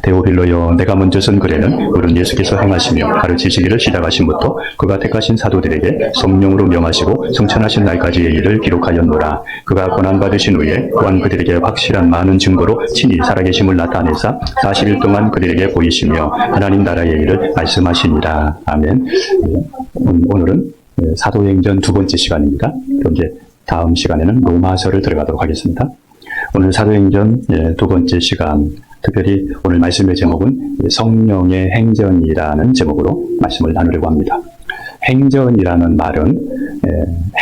데오빌로여, 내가 먼저 쓴 글에는 우리 예수께서 행하시며 가르치시기를 시작하신부터 그가 택하신 사도들에게 성령으로 명하시고 성천하신 날까지의 일을 기록하였노라. 그가 고난받으신 후에 또한 그들에게 확실한 많은 증거로 친히 살아계심을 나타내사 40일 동안 그들에게 보이시며 하나님 나라의 일을 말씀하시니라. 아멘. 오늘은 사도행전 두 번째 시간입니다. 그럼 이제 다음 시간에는 로마서를 들어가도록 하겠습니다. 오늘 사도행전 두 번째 시간, 특별히 오늘 말씀의 제목은 성령의 행전이라는 제목으로 말씀을 나누려고 합니다. 행전이라는 말은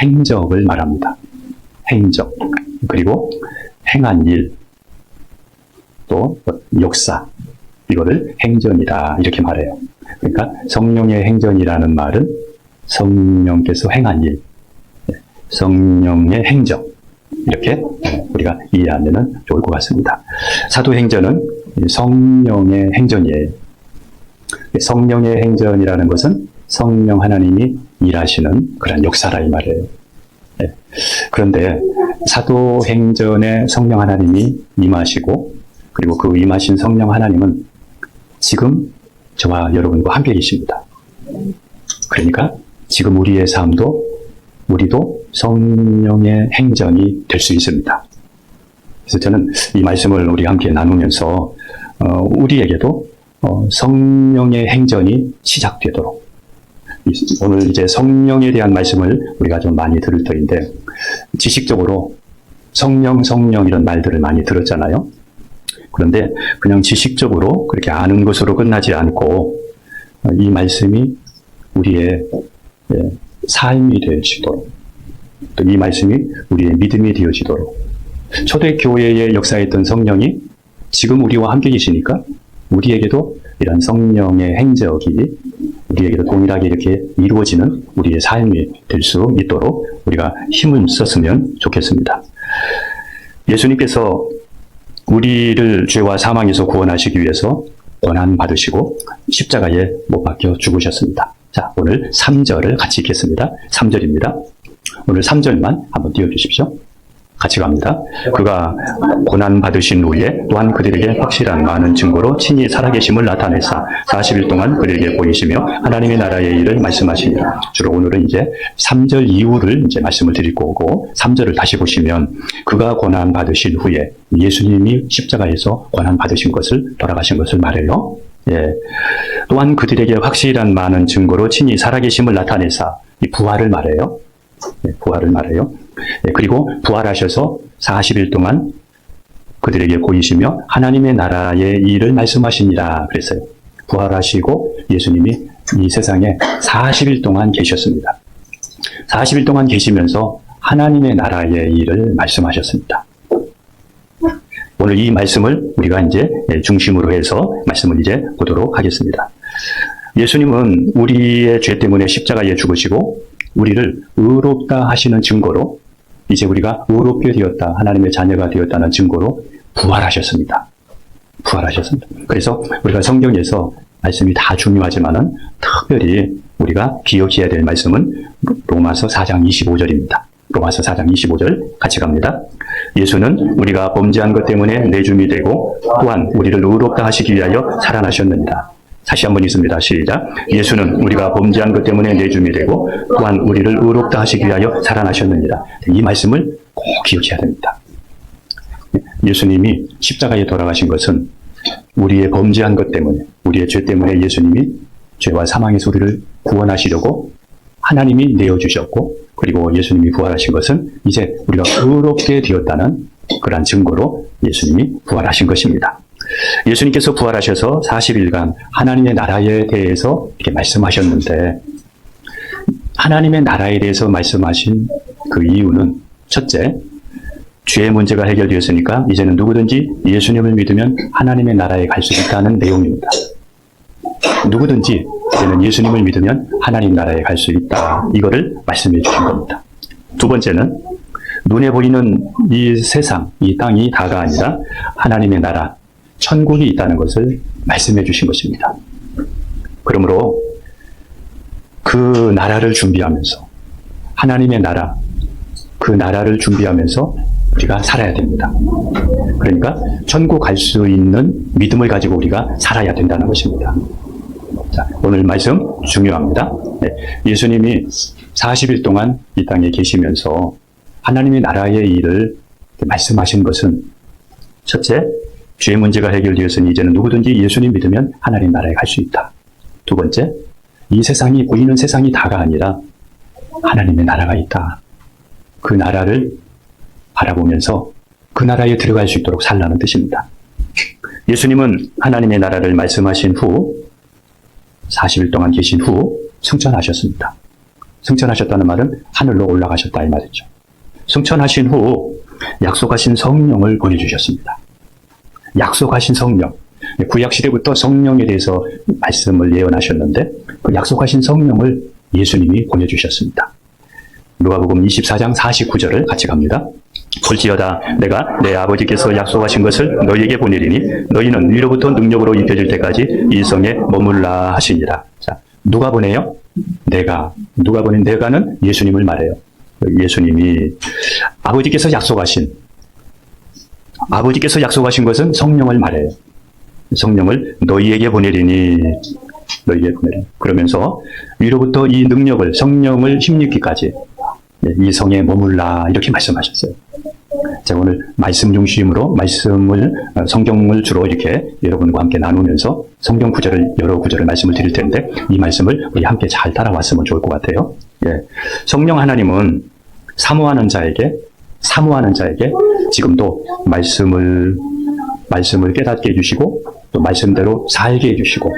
행적을 말합니다. 행적, 그리고 행한 일, 또 역사, 이거를 행전이다 이렇게 말해요. 그러니까 성령의 행전이라는 말은 성령께서 행한 일, 성령의 행적, 이렇게 우리가 이해하면 좋을 것 같습니다. 사도행전은 성령의 행전이에요. 성령의 행전이라는 것은 성령 하나님이 일하시는 그런 역사라 이 말이에요. 그런데 사도행전에 성령 하나님이 임하시고, 그리고 그 임하신 성령 하나님은 지금 저와 여러분과 함께 계십니다. 그러니까 지금 우리의 삶도, 우리도 성령의 행전이 될 수 있습니다. 그래서 저는 이 말씀을 우리 함께 나누면서 우리에게도 성령의 행전이 시작되도록, 오늘 이제 성령에 대한 말씀을 우리가 좀 많이 들을 터인데, 지식적으로 성령 이런 말들을 많이 들었잖아요. 그런데 그냥 지식적으로 그렇게 아는 것으로 끝나지 않고 이 말씀이 우리의 삶이 되어지도록, 또 이 말씀이 우리의 믿음이 되어지도록, 초대교회의 역사했던 성령이 지금 우리와 함께 계시니까 우리에게도 이런 성령의 행적이 우리에게도 동일하게 이렇게 이루어지는 우리의 삶이 될 수 있도록 우리가 힘을 썼으면 좋겠습니다. 예수님께서 우리를 죄와 사망에서 구원하시기 위해서 고난 받으시고 십자가에 못 박혀 죽으셨습니다. 자, 오늘 3절을 같이 읽겠습니다. 3절입니다. 오늘 3절만 한번 띄워주십시오. 같이 갑니다. 그가 고난 받으신 후에 또한 그들에게 확실한 많은 증거로 친히 살아계심을 나타내사 40일 동안 그들에게 보이시며 하나님의 나라의 일을 말씀하시니라. 주로 오늘은 이제 3절 이후를 이제 말씀을 드릴 거고, 3절을 다시 보시면 그가 고난 받으신 후에 예수님이 십자가에서 고난 받으신 것을, 돌아가신 것을 말해요. 또한 그들에게 확실한 많은 증거로 친히 살아계심을 나타내사, 이 부활을 말해요. 부활을 말해요. 그리고 부활하셔서 40일 동안 그들에게 보이시며 하나님의 나라의 일을 말씀하시니라 그랬어요. 부활하시고 예수님이 이 세상에 40일 동안 계셨습니다. 40일 동안 계시면서 하나님의 나라의 일을 말씀하셨습니다. 오늘 이 말씀을 우리가 이제 중심으로 해서 말씀을 이제 보도록 하겠습니다. 예수님은 우리의 죄 때문에 십자가에 죽으시고 우리를 의롭다 하시는 증거로, 이제 우리가 의롭게 되었다, 하나님의 자녀가 되었다는 증거로 부활하셨습니다. 부활하셨습니다. 그래서 우리가 성경에서 말씀이 다 중요하지만은 특별히 우리가 기억해야 될 말씀은 로마서 4장 25절입니다. 로마서 4장 25절 같이 갑니다. 예수는 우리가 범죄한 것 때문에 내줌이 되고 또한 우리를 의롭다 하시기 위하여 살아나셨느니라. 다시 한번 읽습니다. 시작. 예수는 우리가 범죄한 것 때문에 내줌이 되고 또한 우리를 의롭다 하시기 위하여 살아나셨느니라. 이 말씀을 꼭 기억해야 됩니다. 예수님이 십자가에 돌아가신 것은 우리의 범죄한 것 때문에, 우리의 죄 때문에 예수님이 죄와 사망에서 우리를 구원하시려고 하나님이 내어주셨고, 그리고 예수님이 부활하신 것은 이제 우리가 의롭게 되었다는 그러한 증거로 예수님이 부활하신 것입니다. 예수님께서 부활하셔서 40일간 하나님의 나라에 대해서 이렇게 말씀하셨는데, 하나님의 나라에 대해서 말씀하신 그 이유는, 첫째, 죄의 문제가 해결되었으니까 이제는 누구든지 예수님을 믿으면 하나님의 나라에 갈 수 있다는 내용입니다. 누구든지 이제는 예수님을 믿으면 하나님 나라에 갈 수 있다, 이거를 말씀해 주신 겁니다. 두 번째는 눈에 보이는 이 세상, 이 땅이 다가 아니라 하나님의 나라, 천국이 있다는 것을 말씀해 주신 것입니다. 그러므로 그 나라를 준비하면서, 하나님의 나라, 그 나라를 준비하면서 우리가 살아야 됩니다. 그러니까 천국 갈 수 있는 믿음을 가지고 우리가 살아야 된다는 것입니다. 자, 오늘 말씀 중요합니다. 네, 예수님이 40일 동안 이 땅에 계시면서 하나님의 나라의 일을 말씀하신 것은 첫째, 죄의 문제가 해결되었으니 이제는 누구든지 예수님 믿으면 하나님 나라에 갈 수 있다. 두 번째, 이 세상이 보이는 세상이 다가 아니라 하나님의 나라가 있다. 그 나라를 바라보면서 그 나라에 들어갈 수 있도록 살라는 뜻입니다. 예수님은 하나님의 나라를 말씀하신 후 40일 동안 계신 후 승천하셨습니다. 승천하셨다는 말은 하늘로 올라가셨다 이 말이죠. 승천하신 후 약속하신 성령을 보내주셨습니다. 약속하신 성령. 구약시대부터 성령에 대해서 말씀을 예언하셨는데 그 약속하신 성령을 예수님이 보내주셨습니다. 누가복음 24장 49절을 같이 갑니다. 볼지어다 내가 내 아버지께서 약속하신 것을 너희에게 보내리니 너희는 위로부터 능력으로 입혀질 때까지 이 성에 머물라 하시니라. 자, 누가 보내요? 내가. 누가 보낸 내가는 예수님을 말해요. 예수님이 아버지께서 약속하신 것은 성령을 말해요. 성령을 너희에게 보내리니 너희에게 보내리니 그러면서 위로부터 이 능력을 성령을 힘입기까지 이 성에 머물라 이렇게 말씀하셨어요. 자, 오늘 말씀 중심으로 성경을 주로 이렇게 여러분과 함께 나누면서 성경 여러 구절을 말씀을 드릴 텐데 이 말씀을 우리 함께 잘 따라왔으면 좋을 것 같아요. 예. 성령 하나님은 사모하는 자에게 지금도 말씀을 깨닫게 해주시고 또 말씀대로 살게 해주시고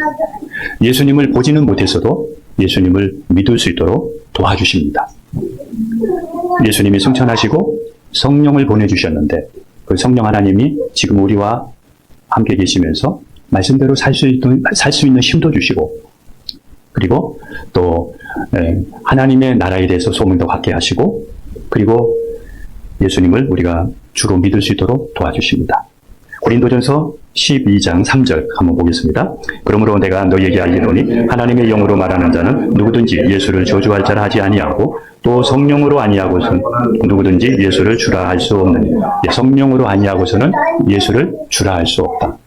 예수님을 보지는 못했어도 예수님을 믿을 수 있도록 도와주십니다. 예수님이 승천하시고 성령을 보내주셨는데 그 성령 하나님이 지금 우리와 함께 계시면서 말씀대로 살 수 있는 힘도 주시고 그리고 또 하나님의 나라에 대해서 소문도 갖게 하시고 그리고 예수님을 우리가 주로 믿을 수 있도록 도와주십니다. 고린도전서 12장 3절 한번 보겠습니다. 그러므로 내가 너희에게 알리노니 하나님의 영으로 말하는 자는 누구든지 예수를 저주할 자라 하지 아니하고 또 성령으로 아니하고서는 누구든지 예수를 주라 할 수 없느니 성령으로 아니하고서는 예수를 주라 할 수 없다.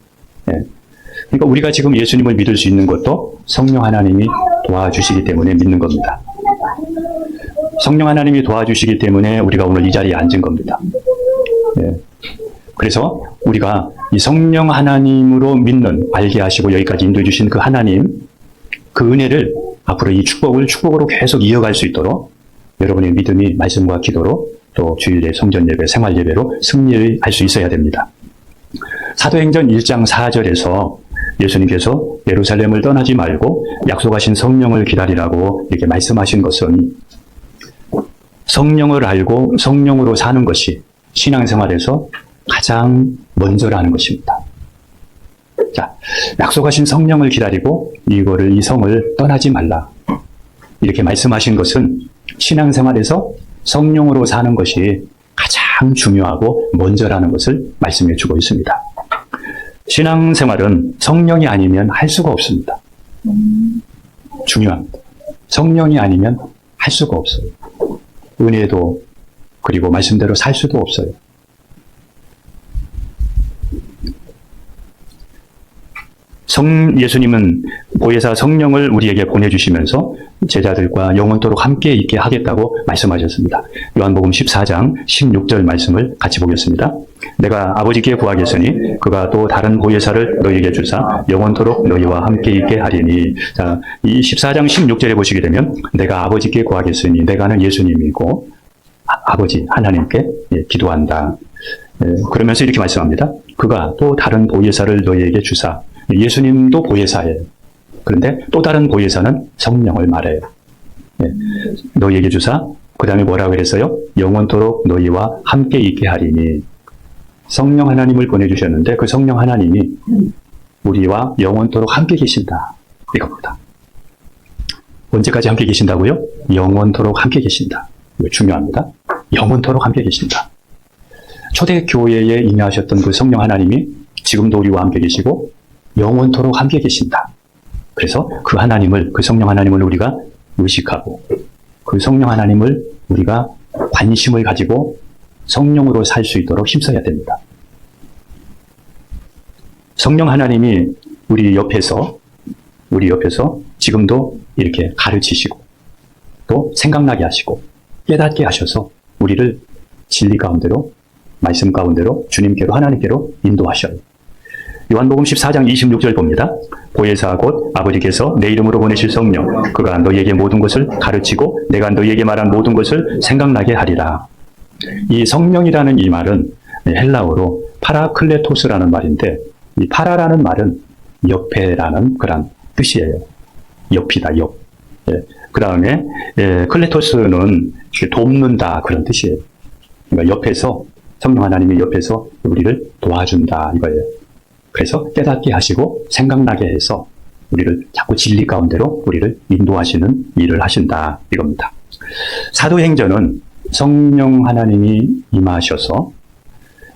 그러니까 우리가 지금 예수님을 믿을 수 있는 것도 성령 하나님이 도와주시기 때문에 믿는 겁니다. 성령 하나님이 도와주시기 때문에 우리가 오늘 이 자리에 앉은 겁니다. 그래서 우리가 이 성령 하나님으로 믿는 알게 하시고 여기까지 인도해 주신 그 하나님 그 은혜를 앞으로 이 축복으로 계속 이어갈 수 있도록 여러분의 믿음이 말씀과 기도로 또 주일의 성전 예배, 생활 예배로 승리할 수 있어야 됩니다. 사도행전 1장 4절에서 예수님께서 예루살렘을 떠나지 말고 약속하신 성령을 기다리라고 이렇게 말씀하신 것은 성령을 알고 성령으로 사는 것이 신앙생활에서 가장 먼저라는 것입니다. 자, 약속하신 성령을 기다리고 이 성을 떠나지 말라. 이렇게 말씀하신 것은 신앙생활에서 성령으로 사는 것이 가장 중요하고 먼저라는 것을 말씀해 주고 있습니다. 신앙생활은 성령이 아니면 할 수가 없습니다. 중요합니다. 성령이 아니면 할 수가 없어요. 은혜도 그리고 말씀대로 살 수도 없어요. 예수님은 보혜사 성령을 우리에게 보내주시면서 제자들과 영원토록 함께 있게 하겠다고 말씀하셨습니다. 요한복음 14장 16절 말씀을 같이 보겠습니다. 내가 아버지께 구하겠으니 그가 또 다른 보혜사를 너희에게 주사 영원토록 너희와 함께 있게 하리니. 자, 이 14장 16절에 보시게 되면 내가 아버지께 구하겠으니 내가는 예수님이고 아버지 하나님께 기도한다. 그러면서 이렇게 말씀합니다. 그가 또 다른 보혜사를 너희에게 주사. 예수님도 보혜사예요. 그런데 또 다른 보혜사는 성령을 말해요. 너희에게 주사, 그 다음에 뭐라고 그랬어요? 영원토록 너희와 함께 있게 하리니. 성령 하나님을 보내주셨는데 그 성령 하나님이 우리와 영원토록 함께 계신다. 이겁니다. 언제까지 함께 계신다고요? 영원토록 함께 계신다. 이거 중요합니다. 영원토록 함께 계신다. 초대교회에 임하셨던 그 성령 하나님이 지금도 우리와 함께 계시고 영원토록 함께 계신다. 그래서 그 성령 하나님을 우리가 의식하고 그 성령 하나님을 우리가 관심을 가지고 성령으로 살 수 있도록 힘써야 됩니다. 성령 하나님이 우리 옆에서 지금도 이렇게 가르치시고 또 생각나게 하시고 깨닫게 하셔서 우리를 진리 가운데로, 말씀 가운데로, 주님께로, 하나님께로 인도하셔요. 요한복음 14장 26절 봅니다. 보혜사 곧 아버지께서 내 이름으로 보내실 성령, 그가 너희에게 모든 것을 가르치고 내가 너희에게 말한 모든 것을 생각나게 하리라. 이 성령이라는 이 말은 헬라어로 파라클레토스라는 말인데, 이 파라라는 말은 옆에라는 그런 뜻이에요. 옆이다, 옆. 그 다음에 클레토스는 돕는다 그런 뜻이에요. 그러니까 옆에서, 성령 하나님이 옆에서 우리를 도와준다 이거예요. 그래서 깨닫게 하시고 생각나게 해서 우리를 자꾸 진리 가운데로 우리를 인도하시는 일을 하신다 이겁니다. 사도행전은 성령 하나님이 임하셔서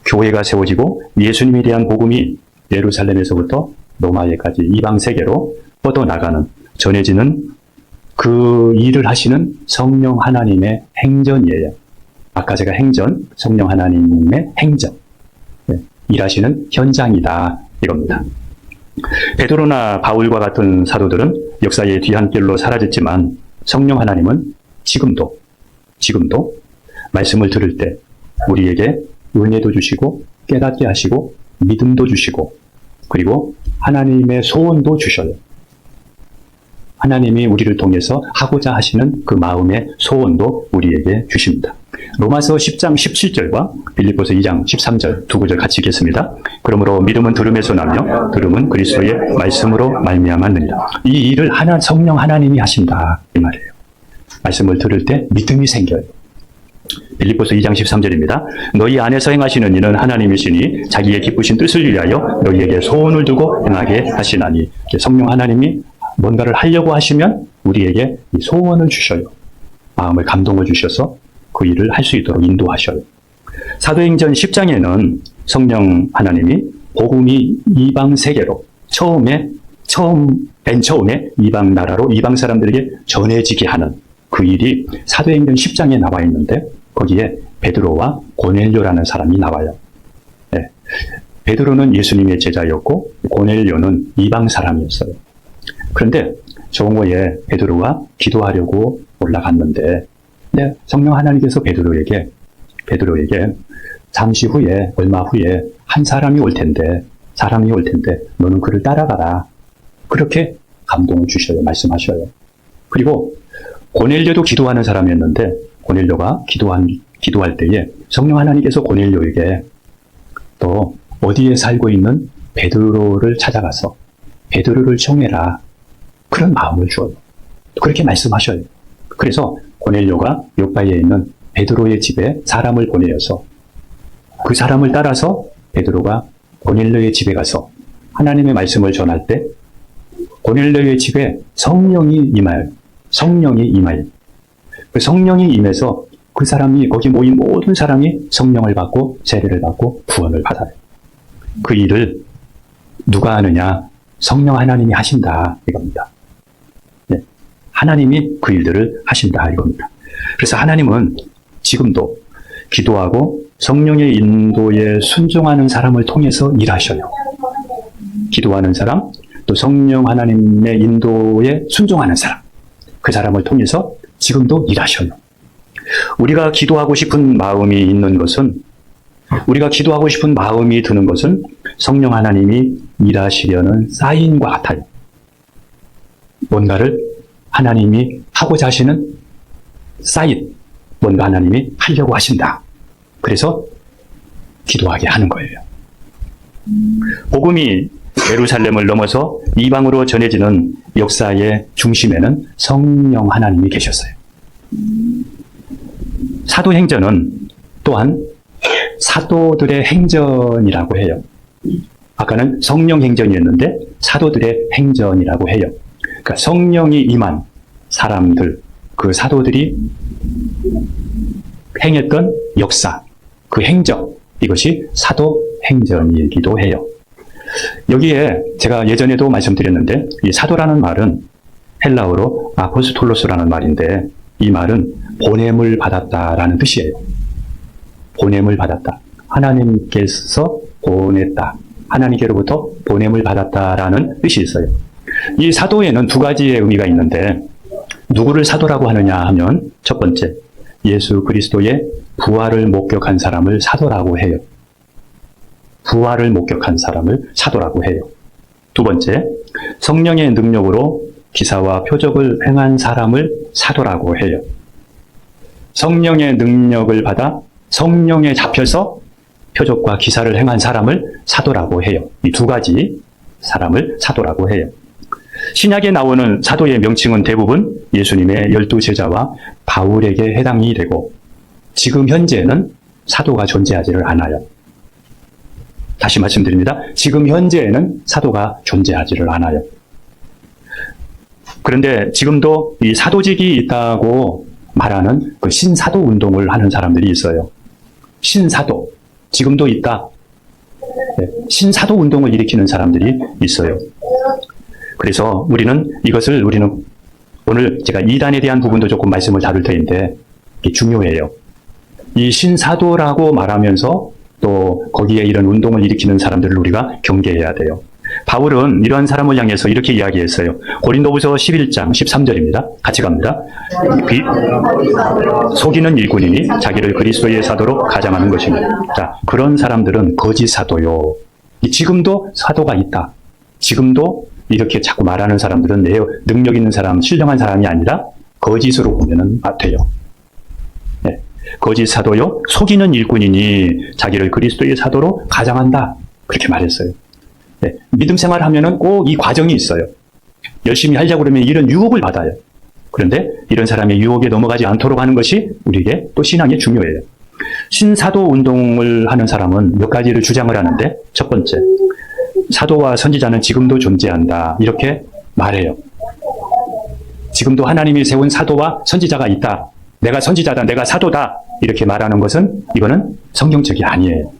교회가 세워지고 예수님에 대한 복음이 예루살렘에서부터 로마에까지 이방 세계로 뻗어나가는, 전해지는 그 일을 하시는 성령 하나님의 행전이에요. 아까 제가 행전, 성령 하나님의 행전, 일하시는 현장이다 이겁니다. 베드로나 바울과 같은 사도들은 역사의 뒤안길로 사라졌지만 성령 하나님은 지금도 말씀을 들을 때 우리에게 은혜도 주시고 깨닫게 하시고 믿음도 주시고 그리고 하나님의 소원도 주셔요. 하나님이 우리를 통해서 하고자 하시는 그 마음의 소원도 우리에게 주십니다. 로마서 10장 17절과 빌립보서 2장 13절 두 구절 같이 읽겠습니다. 그러므로 믿음은 들음에서 나며 들음은 그리스도의 말씀으로 말미암았느니라. 이 일을 성령 하나님이 하신다 이 말이에요. 말씀을 들을 때 믿음이 생겨요. 빌립보서 2장 13절입니다. 너희 안에서 행하시는 이는 하나님이시니 자기의 기쁘신 뜻을 위하여 너희에게 소원을 두고 행하게 하시나니. 성령 하나님이 뭔가를 하려고 하시면 우리에게 이 소원을 주셔요. 마음을 감동을 주셔서 그 일을 할 수 있도록 인도하셔요. 사도행전 10장에는 성령 하나님이 복음이 이방 세계로 맨 처음에 이방 나라로 이방 사람들에게 전해지게 하는 그 일이 사도행전 10장에 나와 있는데 거기에 베드로와 고넬료라는 사람이 나와요. 네. 베드로는 예수님의 제자였고 고넬료는 이방 사람이었어요. 그런데 정오에 베드로가 기도하려고 올라갔는데 성령 하나님께서 베드로에게 잠시 후에 얼마 후에 한 사람이 올 텐데 너는 그를 따라가라. 그렇게 감동을 주셔요. 말씀하셔요. 그리고 고넬료도 기도하는 사람이었는데 고넬료가 기도할 때에 성령 하나님께서 고넬료에게 또 어디에 살고 있는 베드로를 찾아가서 베드로를 청해라. 그런 마음을 주어요. 그렇게 말씀하셔요. 그래서 고넬료가 요파에 있는 베드로의 집에 사람을 보내어서 그 사람을 따라서 베드로가 고넬료의 집에 가서 하나님의 말씀을 전할 때 고넬료의 집에 성령이 임하여 그 성령이 임해서 그 사람이 거기 모인 모든 사람이 성령을 받고 세례를 받고 구원을 받아요. 그 일을 누가 하느냐? 성령 하나님이 하신다 이겁니다. 네. 하나님이 그 일들을 하신다 이겁니다. 그래서 하나님은 지금도 기도하고 성령의 인도에 순종하는 사람을 통해서 일하셔요. 기도하는 사람, 또 성령 하나님의 인도에 순종하는 사람, 그 사람을 통해서 지금도 일하셔요. 우리가 기도하고 싶은 마음이 있는 것은, 우리가 기도하고 싶은 마음이 드는 것은 성령 하나님이 일하시려는 사인과 같아요. 뭔가를 하나님이 하고자 하시는 사인, 뭔가 하나님이 하려고 하신다. 그래서 기도하게 하는 거예요. 복음이 예루살렘을 넘어서 이방으로 전해지는 역사의 중심에는 성령 하나님이 계셨어요. 사도행전은 또한 사도들의 행전이라고 해요. 아까는 성령 행전이었는데 사도들의 행전이라고 해요. 그러니까 성령이 임한 사람들, 그 사도들이 행했던 역사, 그 행적, 이것이 사도행전이기도 해요. 여기에 제가 예전에도 말씀드렸는데 이 사도라는 말은 헬라어로 아포스톨로스라는 말인데 이 말은 보냄을 받았다라는 뜻이에요. 보냄을 받았다. 하나님께서 보냈다. 하나님께로부터 보냄을 받았다라는 뜻이 있어요. 이 사도에는 두 가지의 의미가 있는데 누구를 사도라고 하느냐 하면 첫 번째, 예수 그리스도의 부활을 목격한 사람을 사도라고 해요. 부활을 목격한 사람을 사도라고 해요. 두 번째, 성령의 능력으로 기사와 표적을 행한 사람을 사도라고 해요. 성령의 능력을 받아 성령에 잡혀서 표적과 기사를 행한 사람을 사도라고 해요. 이 두 가지 사람을 사도라고 해요. 신약에 나오는 사도의 명칭은 대부분 예수님의 12제자와 바울에게 해당이 되고 지금 현재는 사도가 존재하지를 않아요. 다시 말씀드립니다. 지금 현재에는 사도가 존재하지를 않아요. 그런데 지금도 이 사도직이 있다고 말하는 그 신사도 운동을 하는 사람들이 있어요. 신사도. 지금도 있다. 신사도 운동을 일으키는 사람들이 있어요. 그래서 우리는 오늘 제가 이단에 대한 부분도 조금 말씀을 다룰 터인데 이게 중요해요. 이 신사도라고 말하면서 또 거기에 이런 운동을 일으키는 사람들을 우리가 경계해야 돼요. 바울은 이러한 사람을 향해서 이렇게 이야기했어요. 고린도후서 11장 13절입니다. 같이 갑니다. 속이는 일꾼이니 자기를 그리스도의 사도로 가장하는 것입니다. 자, 그런 사람들은 거짓 사도요. 지금도 사도가 있다. 지금도 이렇게 자꾸 말하는 사람들은 능력 있는 사람, 신령한 사람이 아니라 거짓으로 보면 돼요. 네. 거짓 사도요, 속이는 일꾼이니 자기를 그리스도의 사도로 가장한다. 그렇게 말했어요. 네. 믿음 생활하면은 꼭 이 과정이 있어요. 열심히 하려고 그러면 이런 유혹을 받아요. 그런데 이런 사람의 유혹에 넘어가지 않도록 하는 것이 우리에게 또 신앙에 중요해요. 신사도 운동을 하는 사람은 몇 가지를 주장을 하는데 첫 번째, 사도와 선지자는 지금도 존재한다. 이렇게 말해요. 지금도 하나님이 세운 사도와 선지자가 있다. 내가 선지자다. 내가 사도다. 이렇게 말하는 것은 이거는 성경책이 아니에요.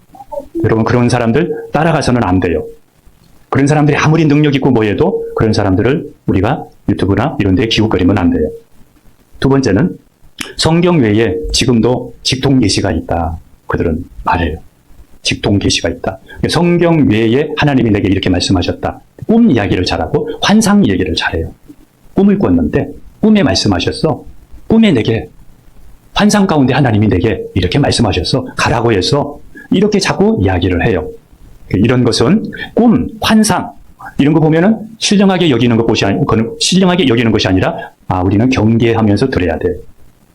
여러분 그런 사람들 따라가서는 안 돼요. 그런 사람들이 아무리 능력 있고 뭐해도 그런 사람들을 우리가 유튜브나 이런 데에 기웃거리면 안 돼요. 두 번째는 성경 외에 지금도 직통 계시가 있다. 그들은 말해요. 직통 계시가 있다. 성경 외에 하나님이 내게 이렇게 말씀하셨다. 꿈 이야기를 잘하고 환상 얘기를 잘해요. 꿈을 꿨는데 꿈에 말씀하셨어. 꿈에 내게 환상 가운데 하나님이 내게 이렇게 말씀하셨어. 가라고 해서 이렇게 자꾸 이야기를 해요. 이런 것은 꿈, 환상 이런 거 보면은 신령하게 여기는 것이 아니라 우리는 경계하면서 들어야 돼.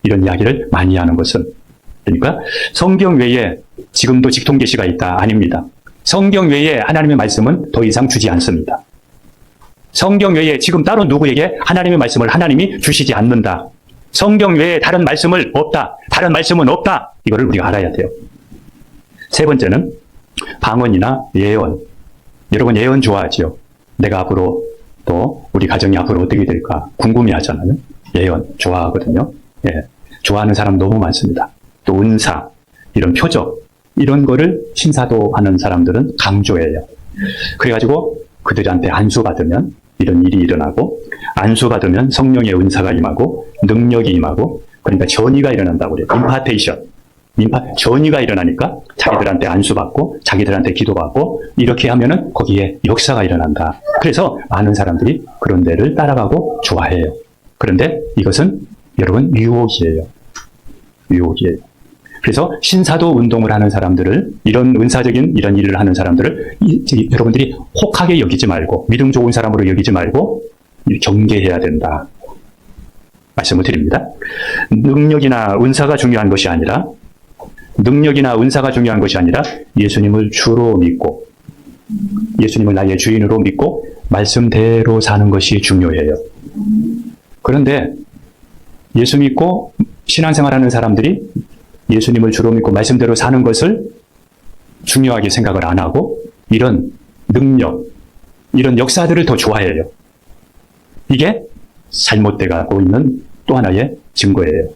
이런 이야기를 많이 하는 것은 그러니까 성경 외에 지금도 직통 계시가 있다. 아닙니다. 성경 외에 하나님의 말씀은 더 이상 주지 않습니다. 성경 외에 지금 따로 누구에게 하나님의 말씀을 하나님이 주시지 않는다. 성경 외에 다른 말씀을 없다. 다른 말씀은 없다. 이거를 우리가 알아야 돼요. 세 번째는 방언이나 예언. 여러분 예언 좋아하지요? 내가 앞으로 또 우리 가정이 앞으로 어떻게 될까 궁금해 하잖아요. 예언 좋아하거든요. 예, 좋아하는 사람 너무 많습니다. 또 은사, 이런 표적, 이런 거를 신사도 하는 사람들은 강조해요. 그래가지고 그들한테 안수받으면 이런 일이 일어나고 안수받으면 성령의 은사가 임하고 능력이 임하고 그러니까 전이가 일어난다고 그래요. 임파테이션. 전이가 일어나니까 자기들한테 안수받고 자기들한테 기도받고 이렇게 하면은 거기에 역사가 일어난다. 그래서 많은 사람들이 그런 데를 따라가고 좋아해요. 그런데 이것은 여러분 유혹이에요. 유혹이에요. 그래서 신사도 운동을 하는 사람들을 이런 은사적인 이런 일을 하는 사람들을 여러분들이 혹하게 여기지 말고 믿음 좋은 사람으로 여기지 말고 경계해야 된다. 말씀을 드립니다. 능력이나 은사가 중요한 것이 아니라 예수님을 주로 믿고 예수님을 나의 주인으로 믿고 말씀대로 사는 것이 중요해요. 그런데 예수 믿고 신앙생활하는 사람들이 예수님을 주로 믿고 말씀대로 사는 것을 중요하게 생각을 안 하고 이런 능력, 이런 역사들을 더 좋아해요. 이게 잘못돼 가고 있는 또 하나의 증거예요.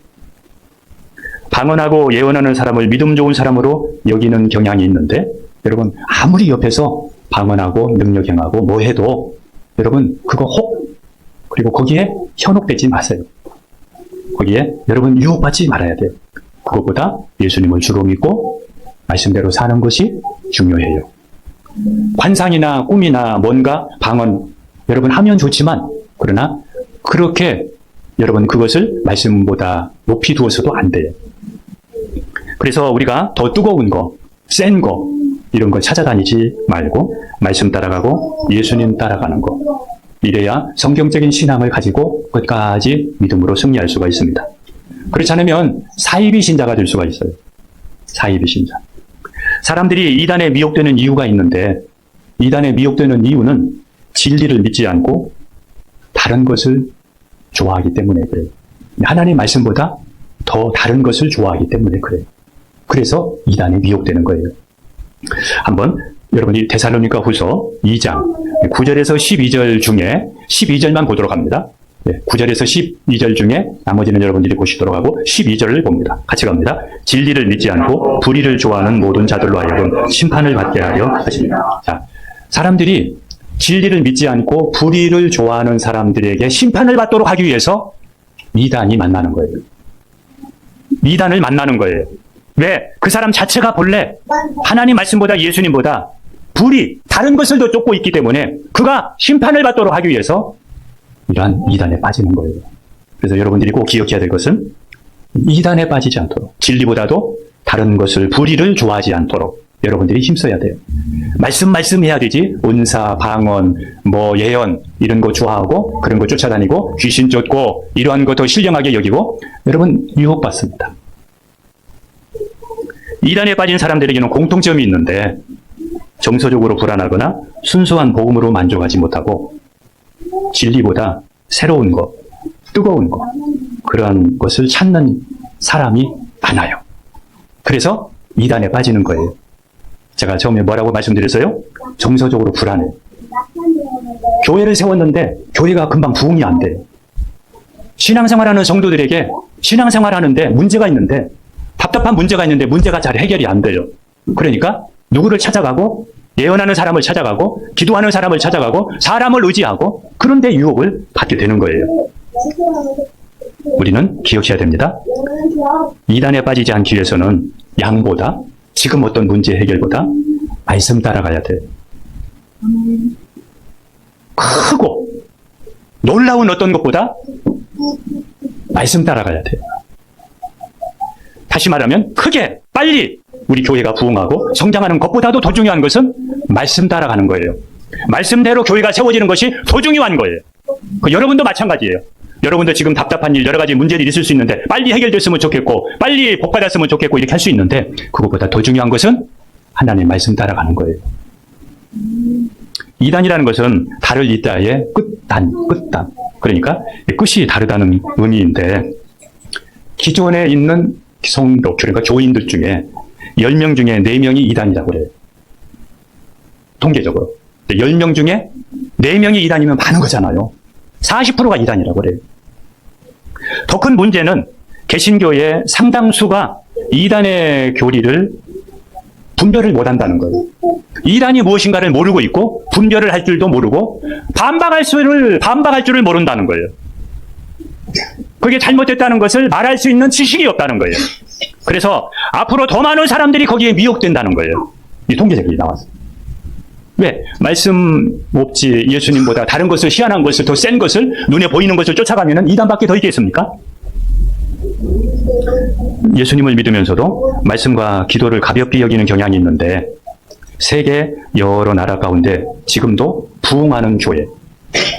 방언하고 예언하는 사람을 믿음 좋은 사람으로 여기는 경향이 있는데 여러분 아무리 옆에서 방언하고 능력 행하고 뭐 해도 여러분 그거 그리고 거기에 현혹되지 마세요. 거기에 여러분 유혹받지 말아야 돼요. 그것보다 예수님을 주로 믿고 말씀대로 사는 것이 중요해요. 관상이나 꿈이나 뭔가 방언, 여러분 하면 좋지만, 그러나 그렇게 여러분 그것을 말씀보다 높이 두어서도 안 돼요. 그래서 우리가 더 뜨거운 거, 센 거, 이런 걸 찾아다니지 말고 말씀 따라가고 예수님 따라가는 거. 이래야 성경적인 신앙을 가지고 끝까지 믿음으로 승리할 수가 있습니다. 그렇지 않으면 사이비 신자가 될 수가 있어요. 사이비 신자. 사람들이 이단에 미혹되는 이유가 있는데, 이단에 미혹되는 이유는 진리를 믿지 않고 다른 것을 좋아하기 때문에 그래요. 하나님 말씀보다 더 다른 것을 좋아하기 때문에 그래요. 그래서 이단에 미혹되는 거예요. 한번 여러분이 데살로니가 후서 2장 9절에서 12절 중에 12절만 보도록 합니다. 9절에서 12절 중에 나머지는 여러분들이 보시도록 하고 12절을 봅니다. 같이 갑니다. 진리를 믿지 않고 불의를 좋아하는 모든 자들로 하여금 심판을 받게 하려 하십니다. 자, 사람들이 진리를 믿지 않고 불의를 좋아하는 사람들에게 심판을 받도록 하기 위해서 이단이 만나는 거예요. 이단을 만나는 거예요. 왜? 그 사람 자체가 본래 하나님 말씀보다 예수님보다 불의, 다른 것을 더 쫓고 있기 때문에 그가 심판을 받도록 하기 위해서 이러한 이단에 빠지는 거예요. 그래서 여러분들이 꼭 기억해야 될 것은 이단에 빠지지 않도록, 진리보다도 다른 것을, 불의를 좋아하지 않도록 여러분들이 힘써야 돼요. 말씀해야 되지. 은사, 방언, 예언 이런 거 좋아하고 그런 거 쫓아다니고 귀신 쫓고 이러한 거 더 신령하게 여기고 여러분 유혹받습니다. 이단에 빠진 사람들에게는 공통점이 있는데 정서적으로 불안하거나 순수한 복음으로 만족하지 못하고 진리보다 새로운 것, 뜨거운 것, 그런 것을 찾는 사람이 많아요. 그래서 이단에 빠지는 거예요. 제가 처음에 뭐라고 말씀드렸어요? 정서적으로 불안해요. 교회를 세웠는데 교회가 금방 부흥이 안 돼요. 신앙생활하는 성도들에게 신앙생활하는데 문제가 있는데, 답답한 문제가 있는데 문제가 잘 해결이 안 돼요. 그러니까 누구를 찾아가고 예언하는 사람을 찾아가고 기도하는 사람을 찾아가고 사람을 의지하고 그런데 유혹을 받게 되는 거예요. 우리는 기억해야 됩니다. 이단에 빠지지 않기 위해서는 양보다, 지금 어떤 문제 해결보다 말씀 따라가야 돼요. 크고 놀라운 어떤 것보다 말씀 따라가야 돼요. 다시 말하면 크게 빨리 우리 교회가 부흥하고 성장하는 것보다도 더 중요한 것은 말씀 따라가는 거예요. 말씀대로 교회가 세워지는 것이 더 중요한 거예요. 여러분도 마찬가지예요. 여러분도 지금 답답한 일, 여러 가지 문제들이 있을 수 있는데 빨리 해결됐으면 좋겠고 빨리 복받았으면 좋겠고 이렇게 할 수 있는데 그것보다 더 중요한 것은 하나님의 말씀 따라가는 거예요. 이단이라는 것은 달을 잇다의 끝단. 그러니까 끝이 다르다는 의미인데 기존에 있는 성도, 그러니까 교인들 중에 10명 중에 4명이 이단이라고 그래요. 통계적으로. 10명 중에 4명이 이단이면 많은 거잖아요. 40%가 이단이라고 그래요. 더 큰 문제는 개신교의 상당수가 이단의 교리를 분별을 못한다는 거예요. 이단이 무엇인가를 모르고 있고 분별을 할 줄도 모르고 반박할 줄을 모른다는 거예요. 그게 잘못됐다는 것을 말할 수 있는 지식이 없다는 거예요. 그래서 앞으로 더 많은 사람들이 거기에 미혹된다는 거예요. 이 통계적이 나왔어요. 왜? 말씀 없지 예수님보다 다른 것을, 희한한 것을, 더 센 것을, 눈에 보이는 것을 쫓아가면 이단밖에 더 있겠습니까? 예수님을 믿으면서도 말씀과 기도를 가볍게 여기는 경향이 있는데 세계 여러 나라 가운데 지금도 부흥하는 교회,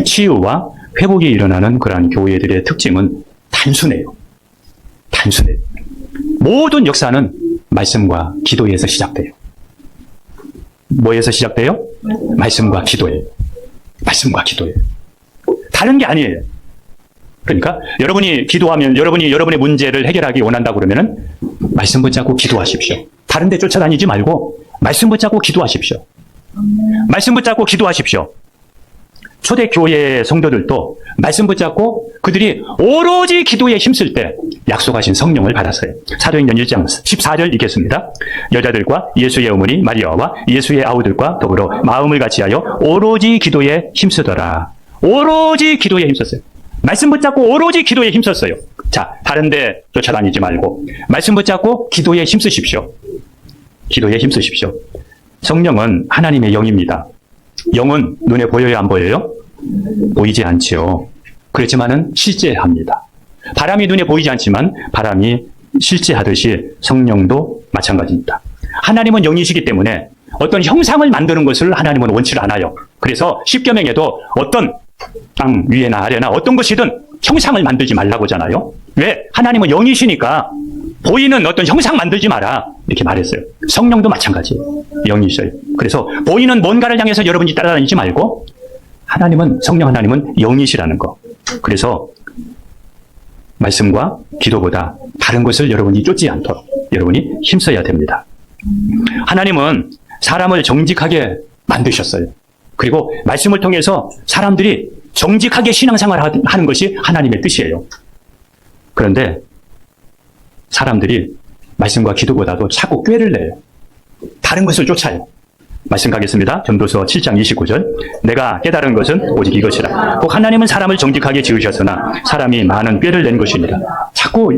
치유와 회복이 일어나는 그러한 교회들의 특징은 단순해요. 모든 역사는 말씀과 기도에서 시작돼요. 뭐에서 시작돼요? 말씀과 기도예요. 다른 게 아니에요. 그러니까 여러분이 기도하면 여러분의 문제를 해결하기 원한다고 그러면은 말씀 붙잡고 기도하십시오. 다른 데 쫓아다니지 말고 말씀 붙잡고 기도하십시오. 초대교회 성도들도 말씀 붙잡고 그들이 오로지 기도에 힘쓸 때 약속하신 성령을 받았어요. 사도행전 1장 14절 읽겠습니다. 여자들과 예수의 어머니 마리아와 예수의 아우들과 더불어 마음을 같이하여 오로지 기도에 힘쓰더라. 오로지 기도에 힘썼어요. 말씀 붙잡고 오로지 기도에 힘썼어요. 자, 다른 데 쫓아다니지 말고 말씀 붙잡고 기도에 힘쓰십시오. 기도에 힘쓰십시오. 성령은 하나님의 영입니다. 영은 눈에 보여요, 안 보여요? 보이지 않지요. 그렇지만은 실제합니다. 바람이 눈에 보이지 않지만 바람이 실제하듯이 성령도 마찬가지입니다. 하나님은 영이시기 때문에 어떤 형상을 만드는 것을 하나님은 원치 않아요. 그래서 십계명에도 어떤 땅 위에나 아래나 어떤 것이든 형상을 만들지 말라고 하잖아요. 왜? 하나님은 영이시니까 보이는 어떤 형상 만들지 마라 이렇게 말했어요. 성령도 마찬가지예요. 영이셔요. 그래서 보이는 뭔가를 향해서 여러분이 따라다니지 말고 하나님은, 성령 하나님은 영이시라는 거. 그래서 말씀과 기도보다 다른 것을 여러분이 쫓지 않도록 여러분이 힘써야 됩니다. 하나님은 사람을 정직하게 만드셨어요. 그리고 말씀을 통해서 사람들이 정직하게 신앙생활을 하는 것이 하나님의 뜻이에요. 그런데 사람들이 말씀과 기도보다도 자꾸 꾀를 내요. 다른 것을 쫓아요. 말씀 가겠습니다. 전도서 7장 29절. 내가 깨달은 것은 오직 이것이라. 꼭 하나님은 사람을 정직하게 지으셨으나 사람이 많은 꾀를 낸 것이니라. 자꾸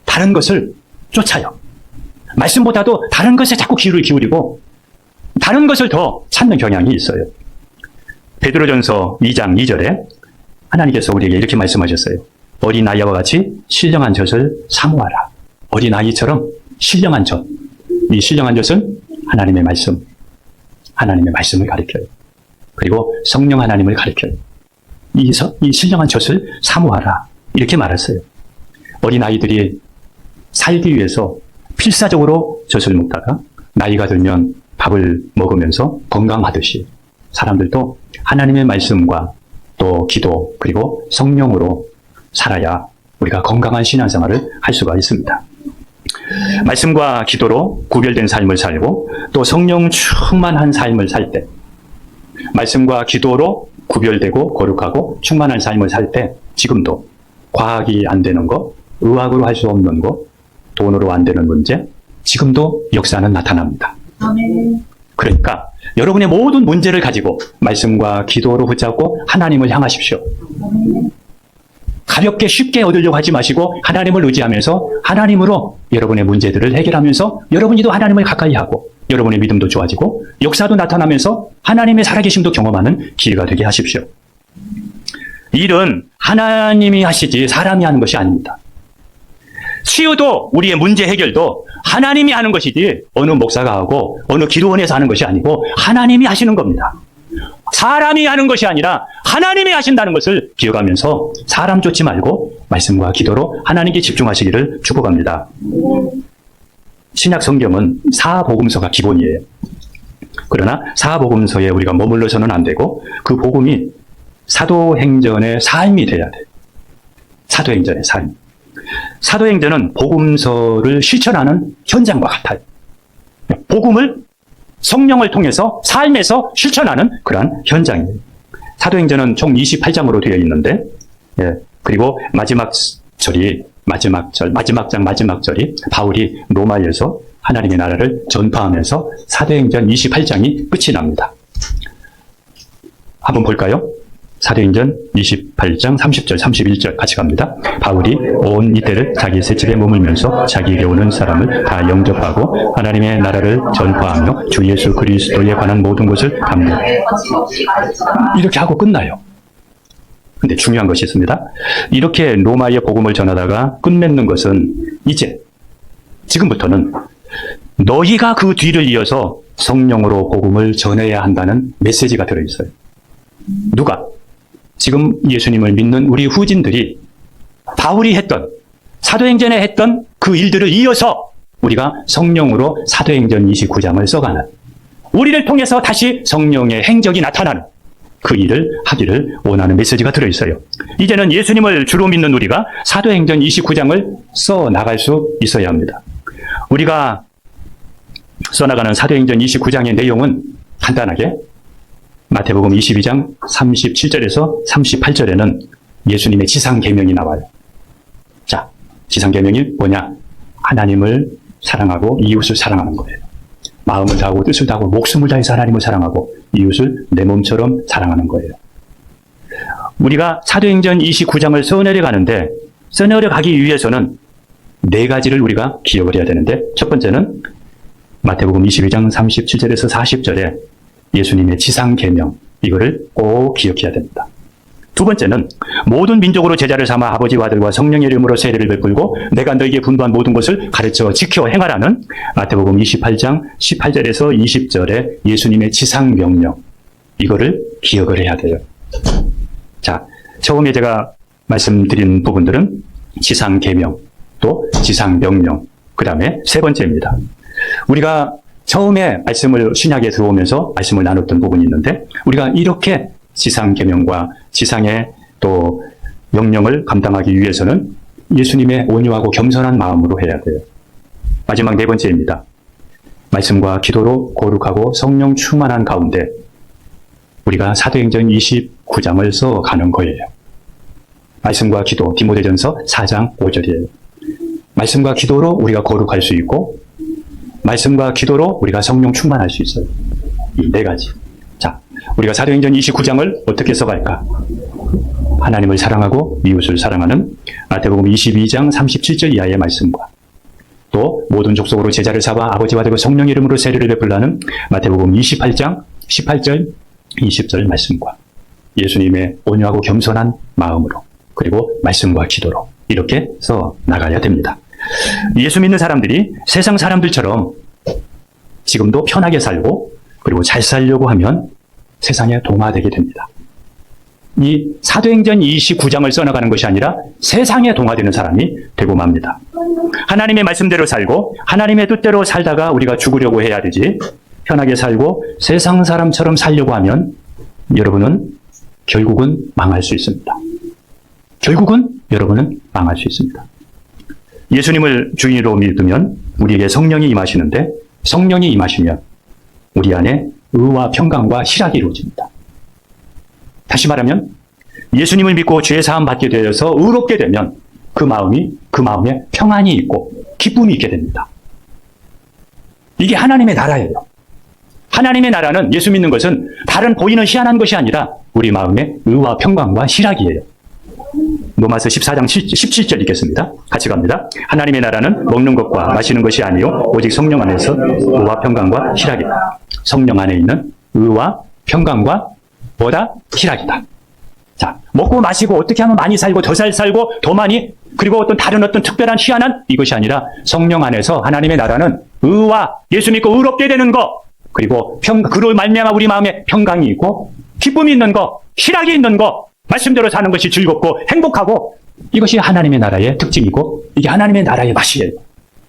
다른 것을 쫓아요. 말씀보다도 다른 것에 자꾸 귀를 기울이고 다른 것을 더 찾는 경향이 있어요. 베드로전서 2장 2절에 하나님께서 우리에게 이렇게 말씀하셨어요. 어린아이와 같이 신령한 젖을 사모하라. 어린아이처럼 신령한 젖. 이 신령한 젖은 하나님의 말씀. 하나님의 말씀을 가리켜요. 그리고 성령 하나님을 가리켜요. 이 신령한 젖을 사모하라. 이렇게 말했어요. 어린아이들이 살기 위해서 필사적으로 젖을 먹다가 나이가 들면 밥을 먹으면서 건강하듯이 사람들도 하나님의 말씀과 또 기도 그리고 성령으로 살아야 우리가 건강한 신앙생활을 할 수가 있습니다. 말씀과 기도로 구별된 삶을 살고 또 성령 충만한 삶을 살 때, 말씀과 기도로 구별되고 거룩하고 충만한 삶을 살 때 지금도 과학이 안 되는 것, 의학으로 할 수 없는 것, 돈으로 안 되는 문제, 지금도 역사는 나타납니다. 아멘. 그러니까 여러분의 모든 문제를 가지고 말씀과 기도로 붙잡고 하나님을 향하십시오. 아멘. 가볍게 쉽게 얻으려고 하지 마시고 하나님을 의지하면서 하나님으로 여러분의 문제들을 해결하면서 여러분이도 하나님을 가까이 하고 여러분의 믿음도 좋아지고 역사도 나타나면서 하나님의 살아계심도 경험하는 기회가 되게 하십시오. 일은 하나님이 하시지 사람이 하는 것이 아닙니다. 치유도 우리의 문제 해결도 하나님이 하는 것이지 어느 목사가 하고 어느 기도원에서 하는 것이 아니고 하나님이 하시는 겁니다. 사람이 하는 것이 아니라 하나님이 하신다는 것을 기억하면서 사람 쫓지 말고 말씀과 기도로 하나님께 집중하시기를 축복합니다. 신약 성경은 사복음서가 기본이에요. 그러나 사복음서에 우리가 머물러서는 안 되고 그 복음이 사도행전의 삶이 돼야 돼요. 사도행전의 삶. 사도행전은 복음서를 실천하는 현장과 같아요. 복음을 성령을 통해서 삶에서 실천하는 그러한 현장이에요. 사도행전은 총 28장으로 되어 있는데, 그리고 마지막 절이 바울이 로마에서 하나님의 나라를 전파하면서 사도행전 28장이 끝이 납니다. 한번 볼까요? 사도행전 28장 30절, 31절 같이 갑니다. 바울이 온 이때를 자기 새 집에 머물면서 자기에게 오는 사람을 다 영접하고 하나님의 나라를 전파하며 주 예수 그리스도에 관한 모든 것을 담대히 이렇게 하고 끝나요. 근데 중요한 것이 있습니다. 이렇게 로마의 복음을 전하다가 끝맺는 것은 지금부터는 너희가 그 뒤를 이어서 성령으로 복음을 전해야 한다는 메시지가 들어있어요. 누가? 지금 예수님을 믿는 우리 후진들이 바울이 했던 사도행전에 했던 그 일들을 이어서 우리가 성령으로 사도행전 29장을 써가는, 우리를 통해서 다시 성령의 행적이 나타나는 그 일을 하기를 원하는 메시지가 들어있어요. 이제는 예수님을 주로 믿는 우리가 사도행전 29장을 써나갈 수 있어야 합니다. 우리가 써나가는 사도행전 29장의 내용은 간단하게 마태복음 22장 37절에서 38절에는 예수님의 지상계명이 나와요. 자, 지상계명이 뭐냐? 하나님을 사랑하고 이웃을 사랑하는 거예요. 마음을 다하고 뜻을 다하고 목숨을 다해서 하나님을 사랑하고 이웃을 내 몸처럼 사랑하는 거예요. 우리가 사도행전 29장을 써내려 가는데, 써내려 가기 위해서는 4가지를 우리가 기억을 해야 되는데, 첫 번째는 마태복음 22장 37절에서 40절에 예수님의 지상 계명, 이거를 꼭 기억해야 됩니다. 두 번째는 모든 민족으로 제자를 삼아 아버지와 아들과 성령의 이름으로 세례를 베풀고 내가 너에게 분부한 모든 것을 가르쳐 지켜 행하라는 마태복음 28장 18절에서 20절의 예수님의 지상 명령, 이거를 기억을 해야 돼요. 자, 처음에 제가 말씀드린 부분들은 지상 계명, 또 지상 명령, 그 다음에 세 번째입니다. 우리가 처음에 말씀을 신약에 들어오면서 말씀을 나눴던 부분이 있는데, 우리가 이렇게 지상 계명과 지상의 또 명령을 감당하기 위해서는 예수님의 온유하고 겸손한 마음으로 해야 돼요. 마지막 네 번째입니다. 말씀과 기도로 거룩하고 성령 충만한 가운데 우리가 사도행전 29장을 써가는 거예요. 말씀과 기도, 디모데전서 4장 5절이에요. 말씀과 기도로 우리가 거룩할 수 있고, 말씀과 기도로 우리가 성령 충만할 수 있어요. 이 네 가지. 자, 우리가 사도행전 29장을 어떻게 써갈까? 하나님을 사랑하고 이웃을 사랑하는 마태복음 22장 37절 이하의 말씀과, 또 모든 족속으로 제자를 삼아 아버지와 아들과 성령 이름으로 세례를 베풀라는 마태복음 28장 18절 20절 말씀과, 예수님의 온유하고 겸손한 마음으로, 그리고 말씀과 기도로 이렇게 써 나가야 됩니다. 예수 믿는 사람들이 세상 사람들처럼 지금도 편하게 살고 그리고 잘 살려고 하면 세상에 동화되게 됩니다. 이 사도행전 29장을 써나가는 것이 아니라 세상에 동화되는 사람이 되고 맙니다. 하나님의 말씀대로 살고 하나님의 뜻대로 살다가 우리가 죽으려고 해야 되지, 편하게 살고 세상 사람처럼 살려고 하면 여러분은 결국은 망할 수 있습니다. 결국은 여러분은 망할 수 있습니다. 예수님을 주인으로 믿으면 우리에게 성령이 임하시는데, 성령이 임하시면 우리 안에 의와 평강과 희락이 이루어집니다. 다시 말하면 예수님을 믿고 죄 사함 받게 되어서 의롭게 되면 그 마음에 평안이 있고 기쁨이 있게 됩니다. 이게 하나님의 나라예요. 하나님의 나라는, 예수 믿는 것은 다른 보이는 희한한 것이 아니라 우리 마음의 의와 평강과 희락이에요. 로마서 14장 17절 읽겠습니다. 같이 갑니다. 하나님의 나라는 먹는 것과 마시는 것이 아니요 오직 성령 안에서 의와 평강과 희락이다. 성령 안에 있는 의와 평강과 뭐다? 희락이다. 자, 먹고 마시고 어떻게 하면 많이 살고 더 잘 살고 더 많이, 그리고 다른 특별한 희한한 이것이 아니라 성령 안에서 하나님의 나라는 의와, 예수 믿고 의롭게 되는 것, 그리고 그로 말미암아 우리 마음에 평강이 있고 기쁨이 있는 것, 희락이 있는 것, 말씀대로 사는 것이 즐겁고 행복하고, 이것이 하나님의 나라의 특징이고 이게 하나님의 나라의 맛이에요.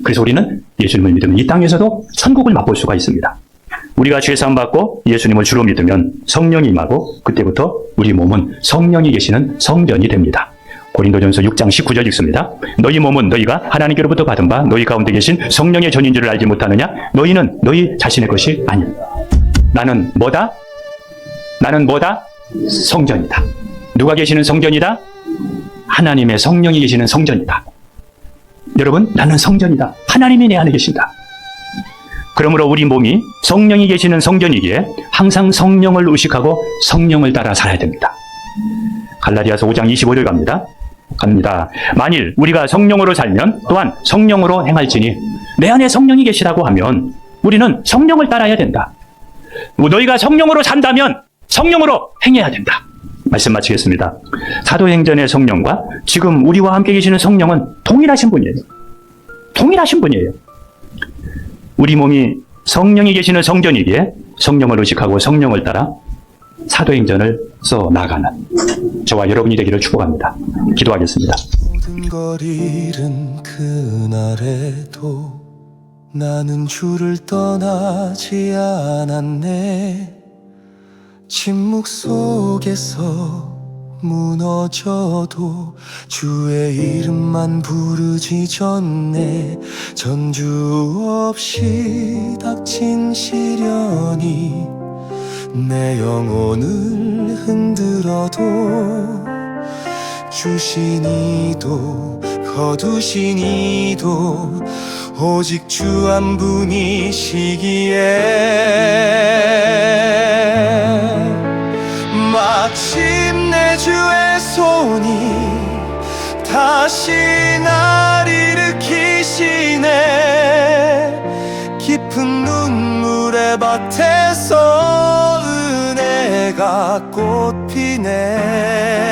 그래서 우리는 예수님을 믿으면 이 땅에서도 천국을 맛볼 수가 있습니다. 우리가 죄사함 받고 예수님을 주로 믿으면 성령이 임하고 그때부터 우리 몸은 성령이 계시는 성전이 됩니다. 고린도전서 6장 19절 읽습니다. 너희 몸은 너희가 하나님께로부터 받은 바 너희 가운데 계신 성령의 전인 줄을 알지 못하느냐? 너희는 너희 자신의 것이 아니야. 나는 뭐다? 성전이다. 누가 계시는 성전이다? 하나님의 성령이 계시는 성전이다. 여러분, 나는 성전이다. 하나님이 내 안에 계신다. 그러므로 우리 몸이 성령이 계시는 성전이기에 항상 성령을 의식하고 성령을 따라 살아야 됩니다. 갈라디아서 5장 25절 갑니다. 만일 우리가 성령으로 살면 또한 성령으로 행할지니, 내 안에 성령이 계시라고 하면 우리는 성령을 따라야 된다. 너희가 성령으로 산다면 성령으로 행해야 된다. 말씀 마치겠습니다. 사도행전의 성령과 지금 우리와 함께 계시는 성령은 동일하신 분이에요. 동일하신 분이에요. 우리 몸이 성령이 계시는 성전이기에 성령을 의식하고 성령을 따라 사도행전을 써 나가는 저와 여러분이 되기를 축복합니다. 기도하겠습니다. 모든 걸 잃은 그날에도 나는 주를 떠나지 않았네. 침묵 속에서 무너져도 주의 이름만 부르지 전네. 전주 없이 닥친 시련이 내 영혼을 흔들어도 주신 이도 거두신 이도 오직 주 한 분이시기에 마침내 주의 손이 다시 날 일으키시네. 깊은 곁에서 은혜가 꽃피네